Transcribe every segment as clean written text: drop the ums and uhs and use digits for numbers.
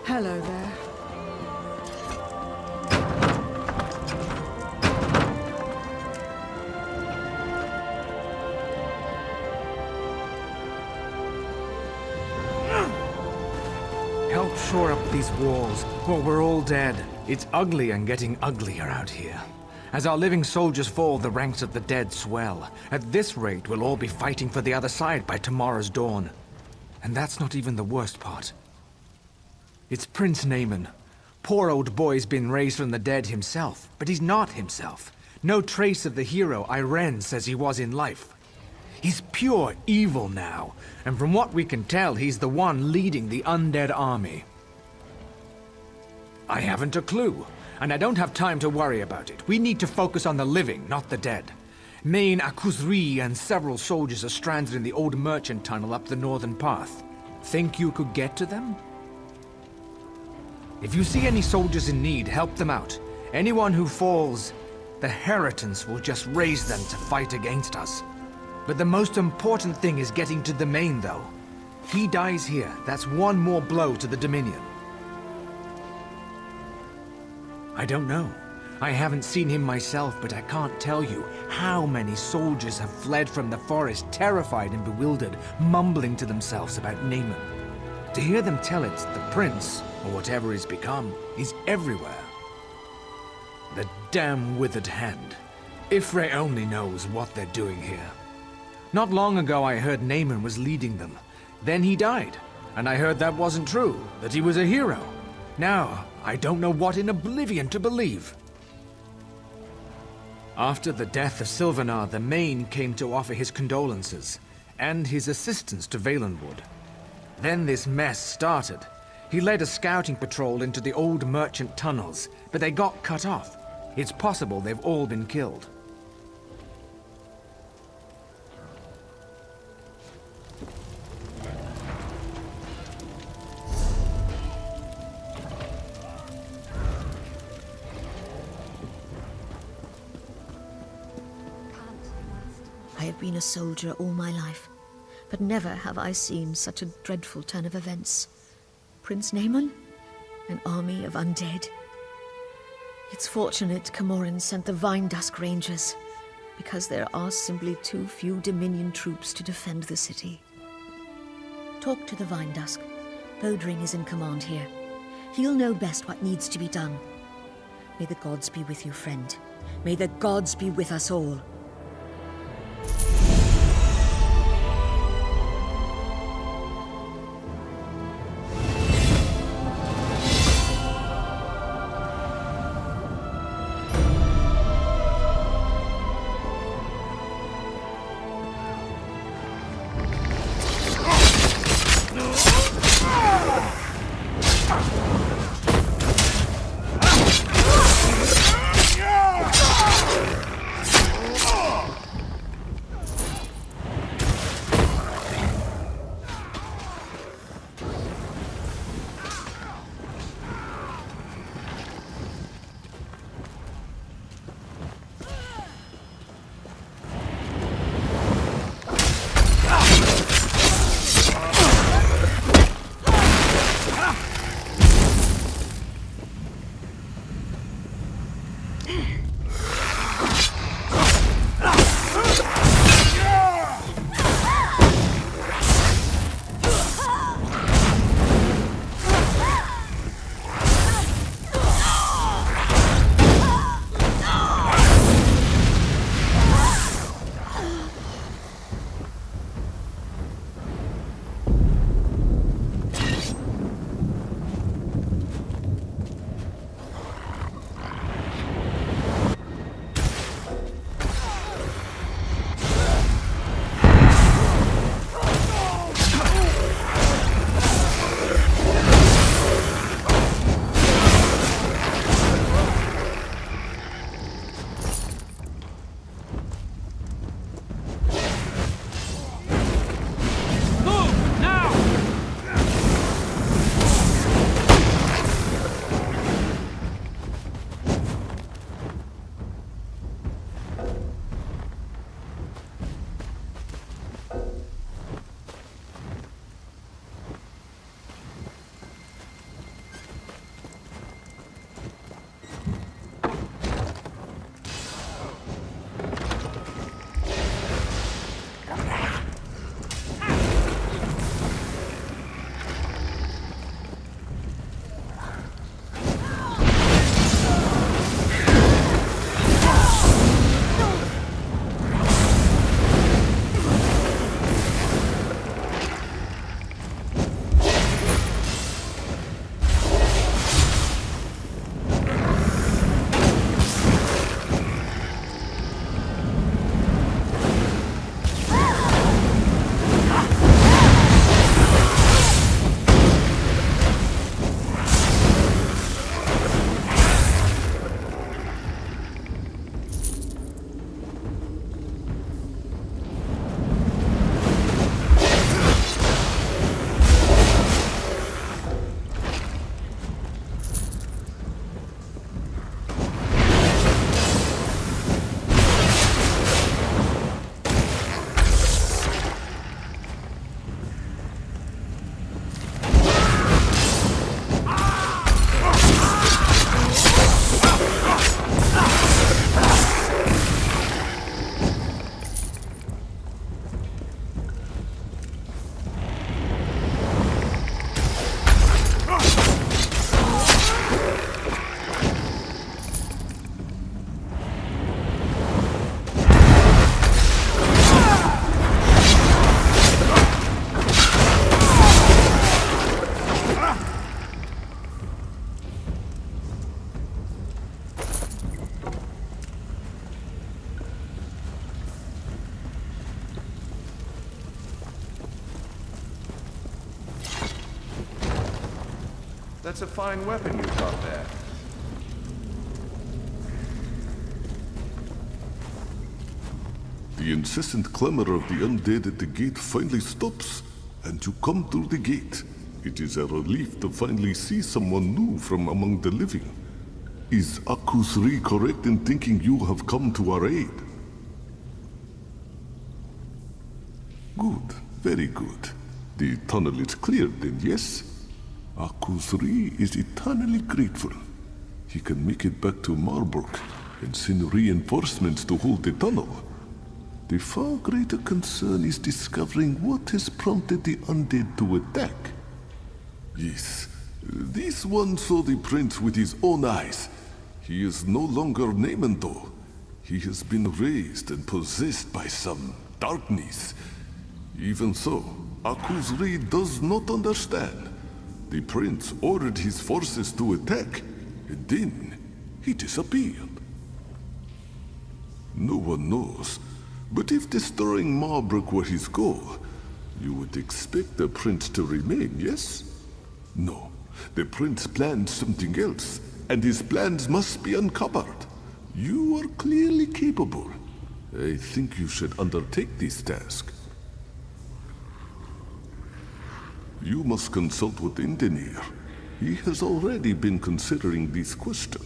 Hello there. Help shore up these walls, or we're all dead. It's ugly and getting uglier out here. As our living soldiers fall, the ranks of the dead swell. At this rate, we'll all be fighting for the other side by tomorrow's dawn. And that's not even the worst part. It's Prince Naaman. Poor old boy's been raised from the dead himself, but he's not himself. No trace of the hero Irene says he was in life. He's pure evil now, and from what we can tell, he's the one leading the undead army. I haven't a clue, and I don't have time to worry about it. We need to focus on the living, not the dead. Main Akuzri and several soldiers are stranded in the old merchant tunnel up the northern path. Think you could get to them? If you see any soldiers in need, help them out. Anyone who falls, the Heritants will just raise them to fight against us. But the most important thing is getting to the main, though. He dies here. That's one more blow to the Dominion. I don't know. I haven't seen him myself, but I can't tell you how many soldiers have fled from the forest, terrified and bewildered, mumbling to themselves about Naaman. To hear them tell it, the prince, or whatever he's become, is everywhere. The damn withered hand. Ifre only knows what they're doing here. Not long ago I heard Naaman was leading them. Then he died, and I heard that wasn't true, that he was a hero. Now, I don't know what in oblivion to believe. After the death of Sylvanar, the Main came to offer his condolences, and his assistance to Valenwood. Then this mess started. He led a scouting patrol into the old merchant tunnels, but they got cut off. It's possible they've all been killed. I have been a soldier all my life, but never have I seen such a dreadful turn of events. Prince Naaman? An army of undead? It's fortunate Camoran sent the Vine Dusk Rangers, because there are simply too few Dominion troops to defend the city. Talk to the Vine Dusk. Bodring is in command here. He'll know best what needs to be done. May the gods be with you, friend. May the gods be with us all. That's a fine weapon you've got there. The incessant clamor of the undead at the gate finally stops, and you come through the gate. It is a relief to finally see someone new from among the living. Is Akusri correct in thinking you have come to our aid? Good, very good. The tunnel is cleared then, yes? Akusri is eternally grateful. He can make it back to Marburg and send reinforcements to hold the tunnel. The far greater concern is discovering what has prompted the undead to attack. Yes, this one saw the prince with his own eyes. He is no longer Naaman though. He has been raised and possessed by some darkness. Even so, Akusri does not understand. The prince ordered his forces to attack, and then he disappeared. No one knows, but if destroying Marburg were his goal, you would expect the prince to remain, yes? No, the prince planned something else, and his plans must be uncovered. You are clearly capable. I think you should undertake this task. You must consult with Indenir. He has already been considering this question.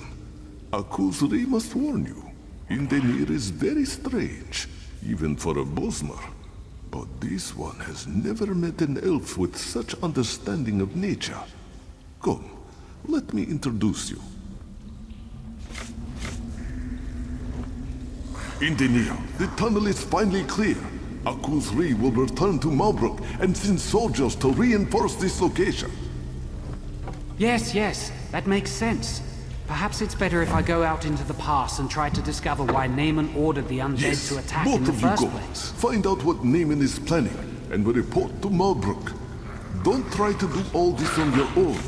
Akusri must warn you. Indenir is very strange, even for a Bosmer. But this one has never met an elf with such understanding of nature. Come, let me introduce you. Indenir, the tunnel is finally clear. Akusri will return to Marburg and send soldiers to reinforce this location. Yes, that makes sense. Perhaps it's better if I go out into the pass and try to discover why Naaman ordered the undead to attack in the first place. Find out what Naaman is planning and report to Marburg. Don't try to do all this on your own.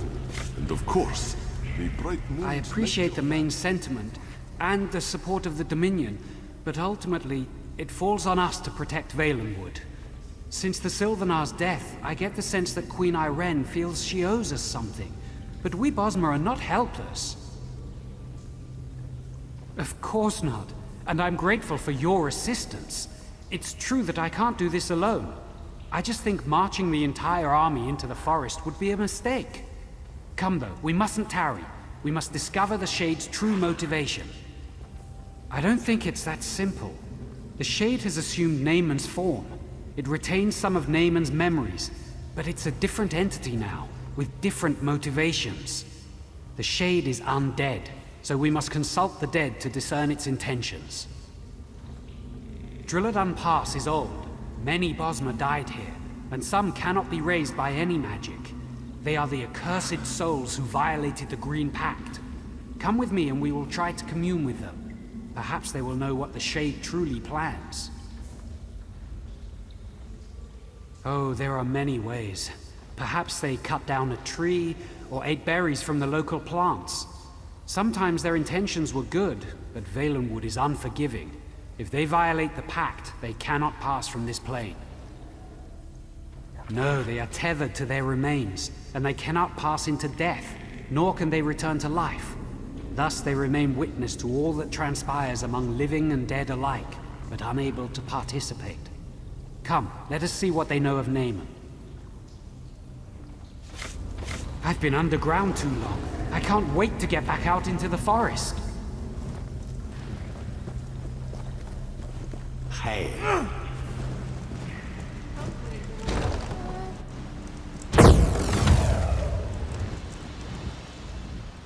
And of course, the bright moon... I appreciate the main sentiment and the support of the Dominion, but ultimately, it falls on us to protect Valenwood. Since the Sylvanar's death, I get the sense that Queen Irene feels she owes us something. But we Bosmer are not helpless. Of course not, and I'm grateful for your assistance. It's true that I can't do this alone. I just think marching the entire army into the forest would be a mistake. Come though, we mustn't tarry. We must discover the Shade's true motivation. I don't think it's that simple. The Shade has assumed Naaman's form. It retains some of Naaman's memories, but it's a different entity now, with different motivations. The Shade is undead, so we must consult the dead to discern its intentions. Drilladun Pass is old. Many Bosmer died here, and some cannot be raised by any magic. They are the accursed souls who violated the Green Pact. Come with me and we will try to commune with them. Perhaps they will know what the Shade truly plans. Oh, there are many ways. Perhaps they cut down a tree, or ate berries from the local plants. Sometimes their intentions were good, but Valenwood is unforgiving. If they violate the pact, they cannot pass from this plane. No, they are tethered to their remains, and they cannot pass into death, nor can they return to life. Thus they remain witness to all that transpires among living and dead alike, but unable to participate. Come, let us see what they know of Naaman. I've been underground too long. I can't wait to get back out into the forest. Hey.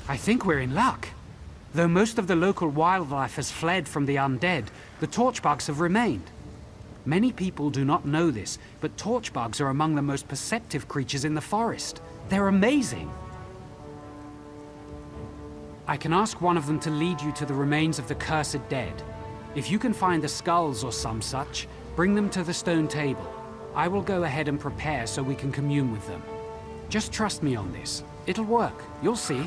I think we're in luck. Though most of the local wildlife has fled from the undead, the torchbugs have remained. Many people do not know this, but torchbugs are among the most perceptive creatures in the forest. They're amazing. I can ask one of them to lead you to the remains of the cursed dead. If you can find the skulls or some such, bring them to the stone table. I will go ahead and prepare so we can commune with them. Just trust me on this. It'll work. You'll see.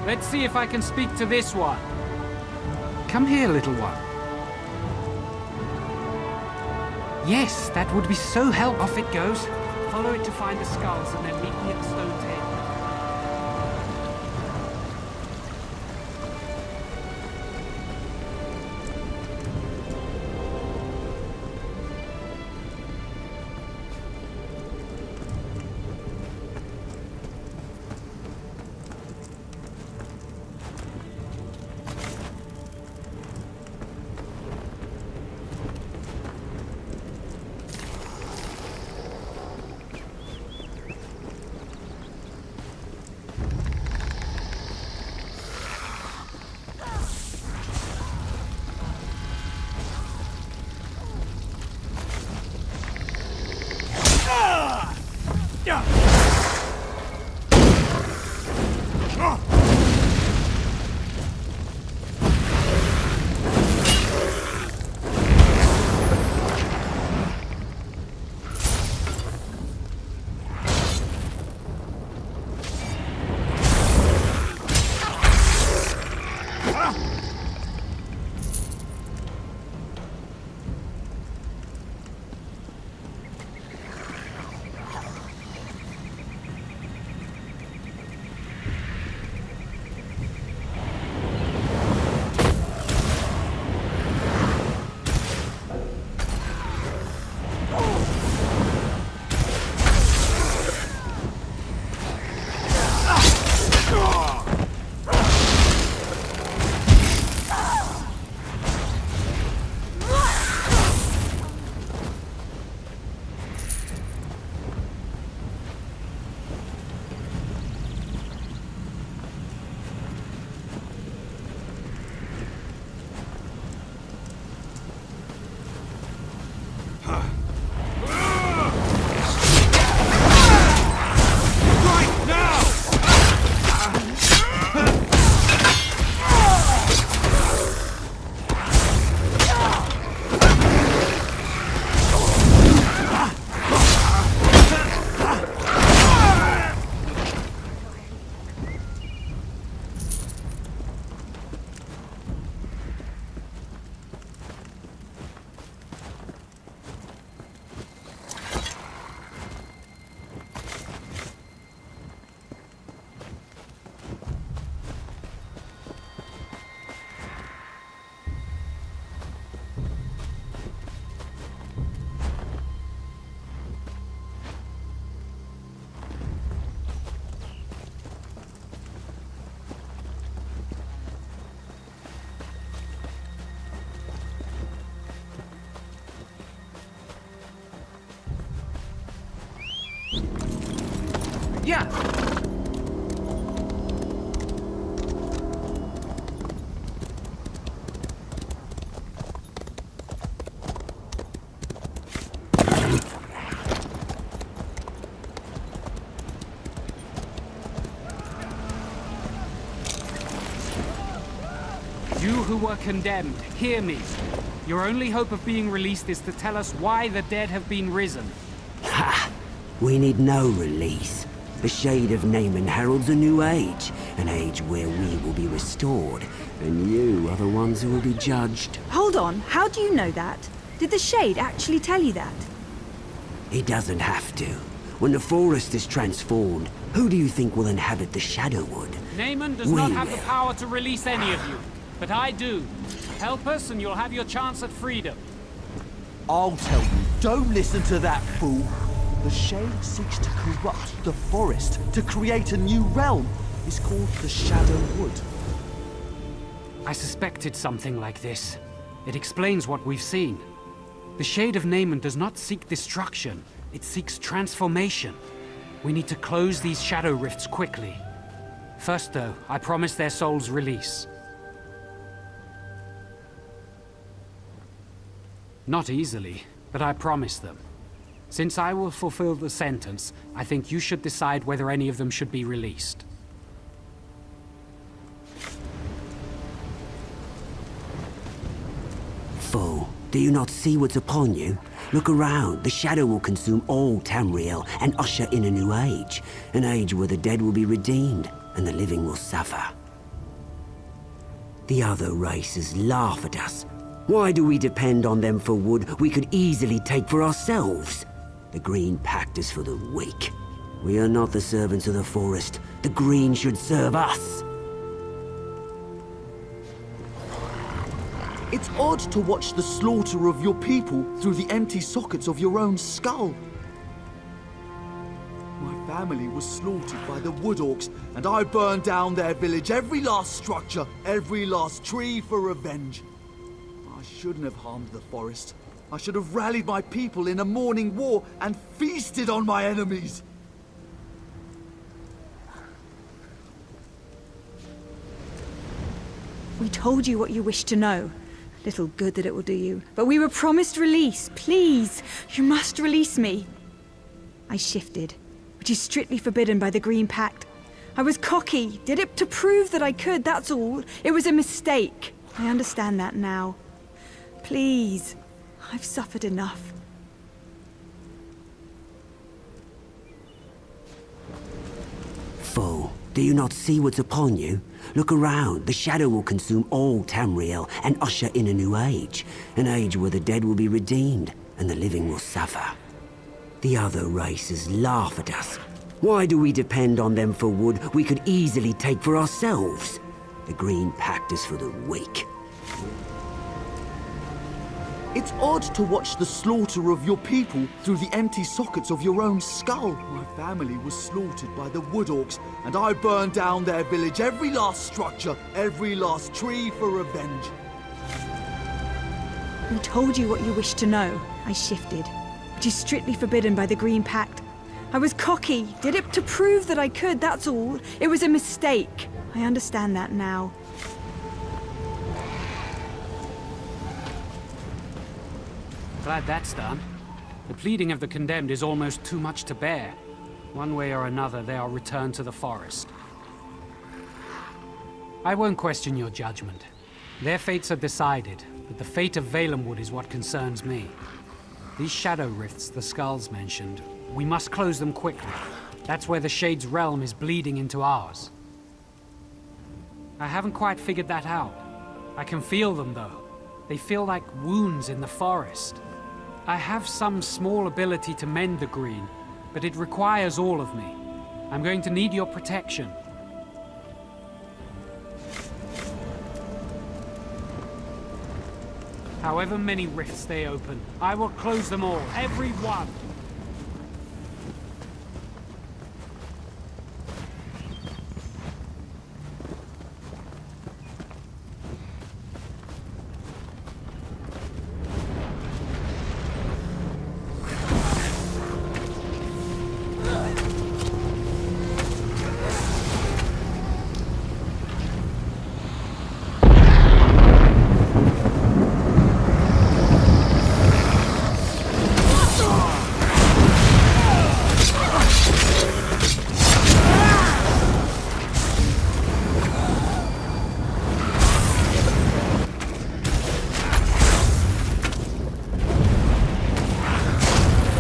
Let's see if I can speak to this one. Come here, little one. Yes, that would be so helpful. Off it goes. Follow it to find the skulls and then meet me at the stone table. Yeah! You who were condemned, hear me. Your only hope of being released is to tell us why the dead have been risen. Ha! We need no release. The shade of Naaman heralds a new age, an age where we will be restored, and you are the ones who will be judged. Hold on, how do you know that? Did the Shade actually tell you that? He doesn't have to. When the forest is transformed, who do you think will inhabit the Shadowwood? Naaman does not have the power to release any of you, but I do. Help us and you'll have your chance at freedom. I'll tell you, don't listen to that fool. The Shade seeks to corrupt the forest, to create a new realm. It's called the Shadowwood. I suspected something like this. It explains what we've seen. The Shade of Naaman does not seek destruction, it seeks transformation. We need to close these shadow rifts quickly. First though, I promise their souls release. Not easily, but I promise them. Since I will fulfill the sentence, I think you should decide whether any of them should be released. Fool, do you not see what's upon you? Look around. The shadow will consume all Tamriel and usher in a new age. An age where the dead will be redeemed and the living will suffer. The other races laugh at us. Why do we depend on them for wood we could easily take for ourselves? The Green Pact is for the weak. We are not the servants of the forest. The Green should serve us. It's odd to watch the slaughter of your people through the empty sockets of your own skull. My family was slaughtered by the Wood Orcs, and I burned down their village, every last structure, every last tree for revenge. I shouldn't have harmed the forest. I should have rallied my people in a morning war and feasted on my enemies. We told you what you wished to know. Little good that it will do you. But we were promised release. Please, you must release me. I shifted, which is strictly forbidden by the Green Pact. I was cocky, did it to prove that I could, that's all. It was a mistake. I understand that now. Please, I've suffered enough. Fool, do you not see what's upon you? Look around. The shadow will consume all Tamriel and usher in a new age. An age where the dead will be redeemed and the living will suffer. The other races laugh at us. Why do we depend on them for wood we could easily take for ourselves? The Green Pact is for the weak. It's odd to watch the slaughter of your people through the empty sockets of your own skull. My family was slaughtered by the Wood Orcs, and I burned down their village, every last structure, every last tree for revenge. We told you what you wished to know. I shifted, which is strictly forbidden by the Green Pact. I was cocky, did it to prove that I could, that's all. It was a mistake. I understand that now. Glad that's done. The pleading of the condemned is almost too much to bear. One way or another, they are returned to the forest. I won't question your judgment. Their fates are decided, but the fate of Valenwood is what concerns me. These shadow rifts the skulls mentioned, we must close them quickly. That's where the Shade's realm is bleeding into ours. I haven't quite figured that out. I can feel them, though. They feel like wounds in the forest. I have some small ability to mend the green, but it requires all of me. I'm going to need your protection. However many rifts they open, I will close them all, every one.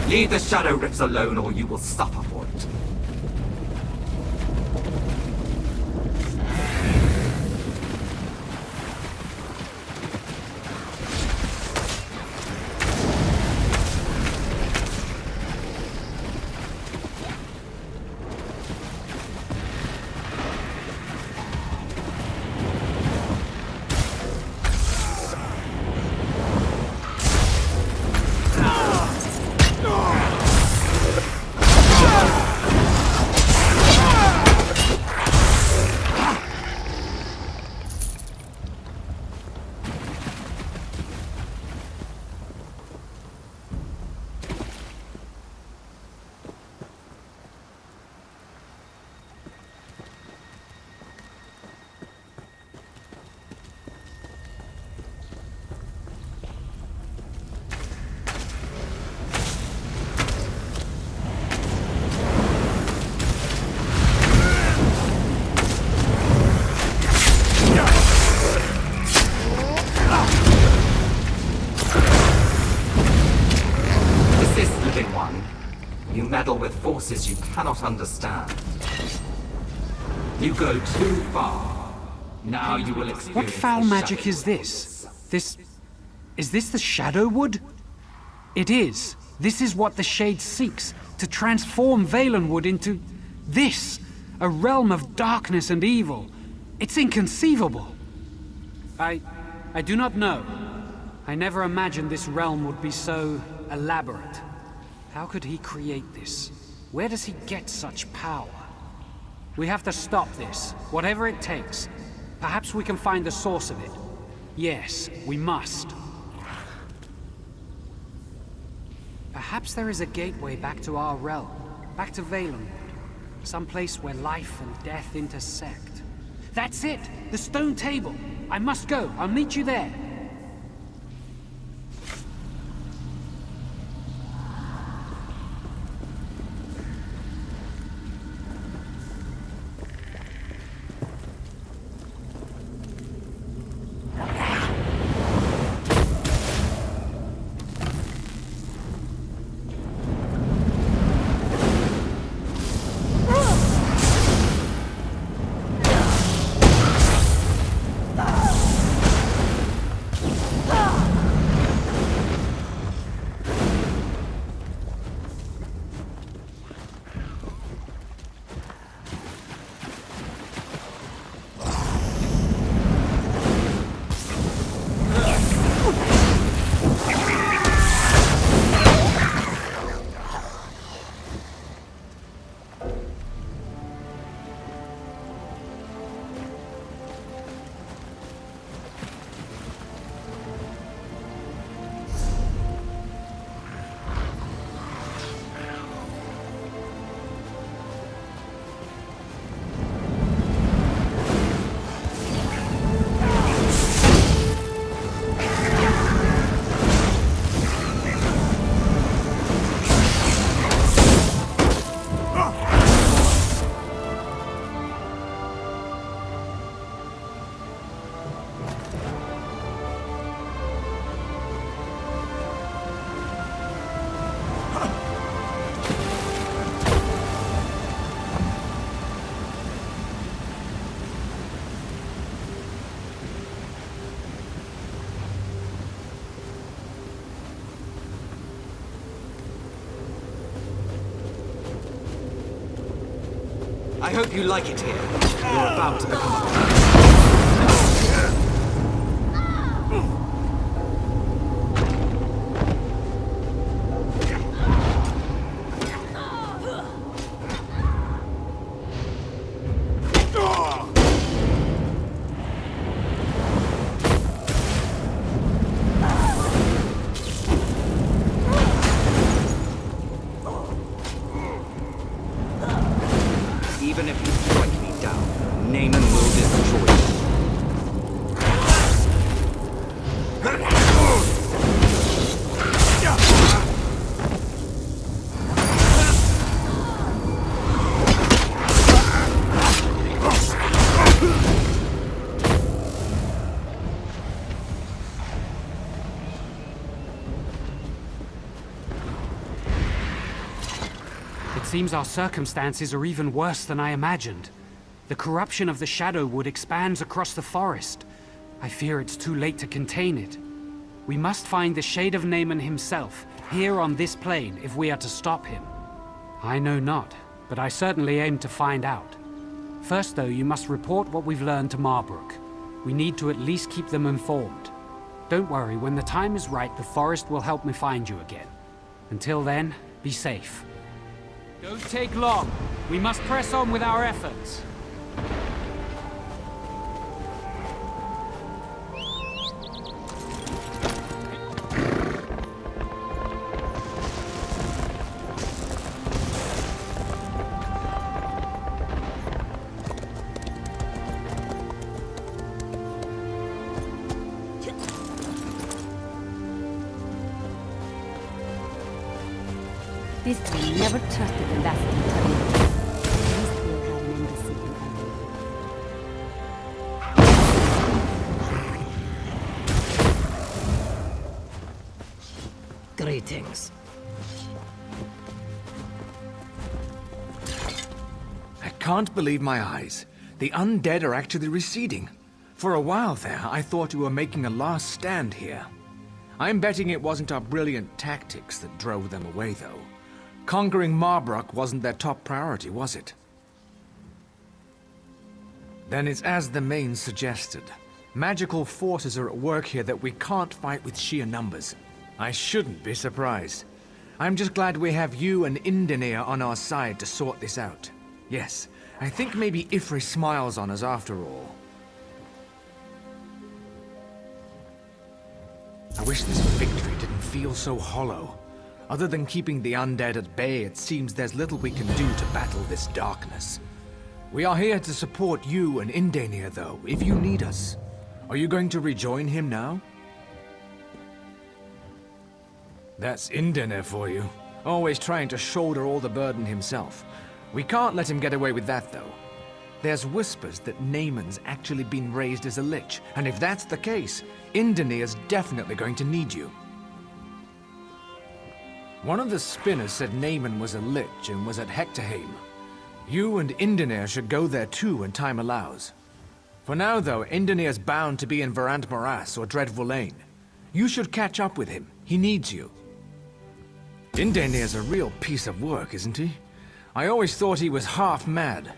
Leave the Shadow Rifts alone or you will suffer for it. With forces you cannot understand. You go too far. Now you will experience. What foul magic is this? Is this the Shadow Wood? It is. This is what the Shade seeks, to transform Valenwood into this, a realm of darkness and evil. It's inconceivable. I do not know. I never imagined this realm would be so elaborate. How could he create this? Where does he get such power? We have to stop this, whatever it takes. Perhaps we can find the source of it. Yes, we must. Perhaps there is a gateway back to our realm, back to Valenwood. Some place where life and death intersect. That's it! The stone table! I must go. I'll meet you there. I hope you like it here. You're about to become Even if you strike me down, Naaman will destroy you. It seems our circumstances are even worse than I imagined. The corruption of the Shadowwood expands across the forest. I fear it's too late to contain it. We must find the Shade of Naaman himself, here on this plane, if we are to stop him. I know not, but I certainly aim to find out. First, though, you must report what we've learned to Marbrook. We need to at least keep them informed. Don't worry, when the time is right, the forest will help me find you again. Until then, be safe. Don't take long. We must press on with our efforts. This one never trusted the last Italian. At least we'll have an embassy in Aldmeri. Greetings. I can't believe my eyes. The undead are actually receding. For a while there, I thought you were making a last stand here. I'm betting it wasn't our brilliant tactics that drove them away, though. Conquering Marbrook wasn't their top priority, was it? Then it's as the Main suggested. Magical forces are at work here that we can't fight with sheer numbers. I shouldn't be surprised. I'm just glad we have you and Indenir on our side to sort this out. Yes, I think maybe Ifri smiles on us after all. I wish this victory didn't feel so hollow. Other than keeping the undead at bay, it seems there's little we can do to battle this darkness. We are here to support you and Indenir, though, if you need us. Are you going to rejoin him now? That's Indenir for you. Always trying to shoulder all the burden himself. We can't let him get away with that, though. There's whispers that Naaman's actually been raised as a lich, and if that's the case, Indenir's definitely going to need you. One of the spinners said Naaman was a lich and was at Hectorheim. You and Indenir should go there too when time allows. For now, though, Indenir's bound to be in Verant Morass or Dreadful Lane. You should catch up with him. He needs you. Indenir's a real piece of work, isn't he? I always thought he was half mad.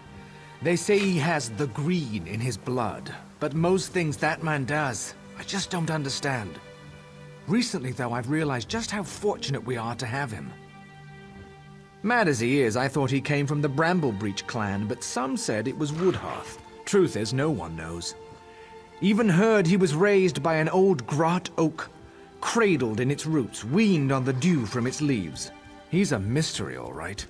They say he has the green in his blood, but most things that man does, I just don't understand. Recently, though, I've realized just how fortunate we are to have him. Mad as he is, I thought he came from the Bramblebreach clan, but some said it was Woodhearth. Truth is, no one knows. Even heard he was raised by an old Grot oak, cradled in its roots, weaned on the dew from its leaves. He's a mystery, all right.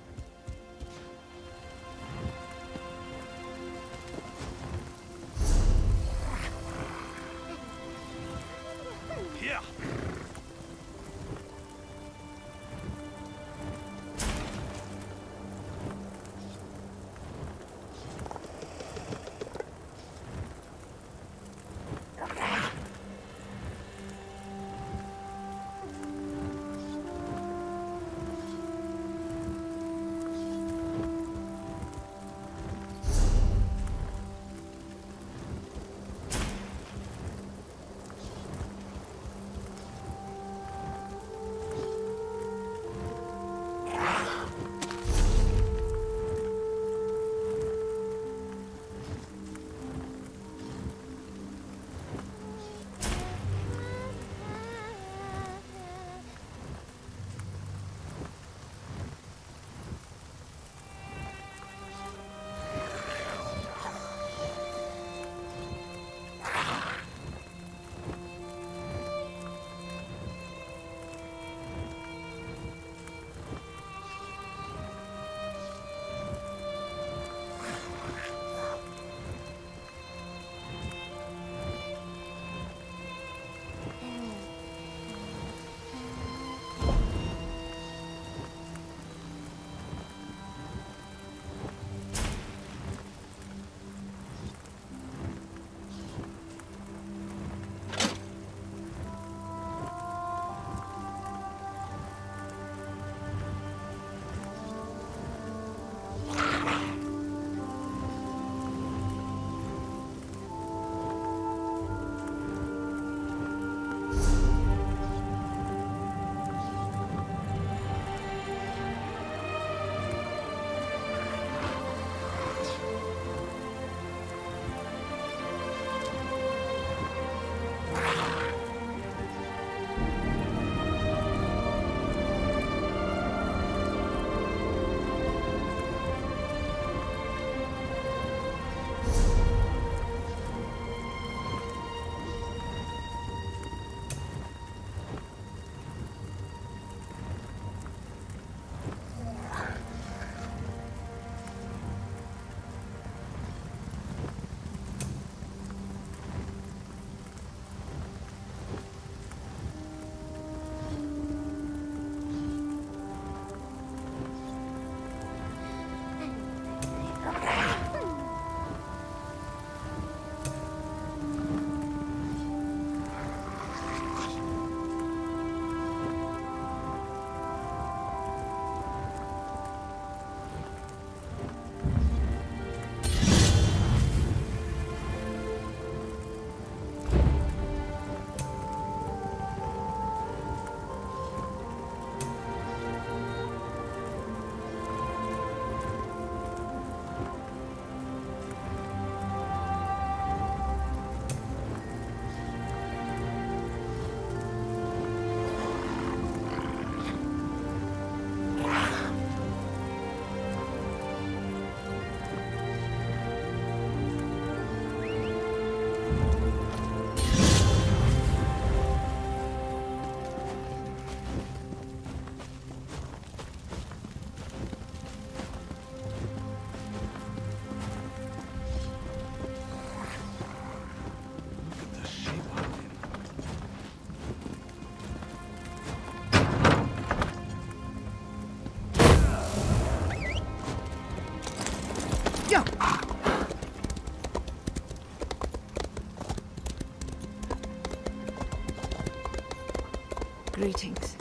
Greetings.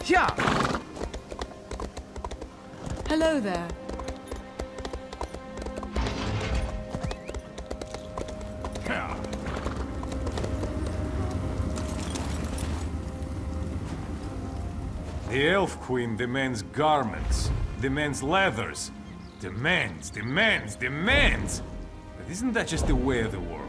Yeah. Hello there. The Elf Queen demands garments, demands leathers, demands. But isn't that just the way of the world?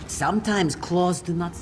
Sometimes claws do not...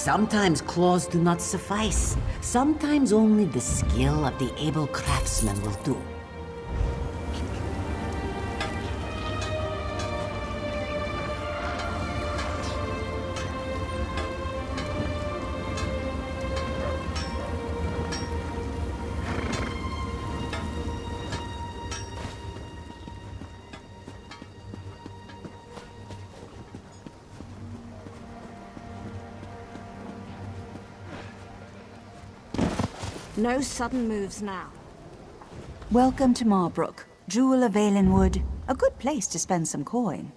Sometimes claws do not suffice. Sometimes only the skill of the able craftsman will do. No sudden moves now. Welcome to Marbrook, Jewel of Valenwood. A good place to spend some coin.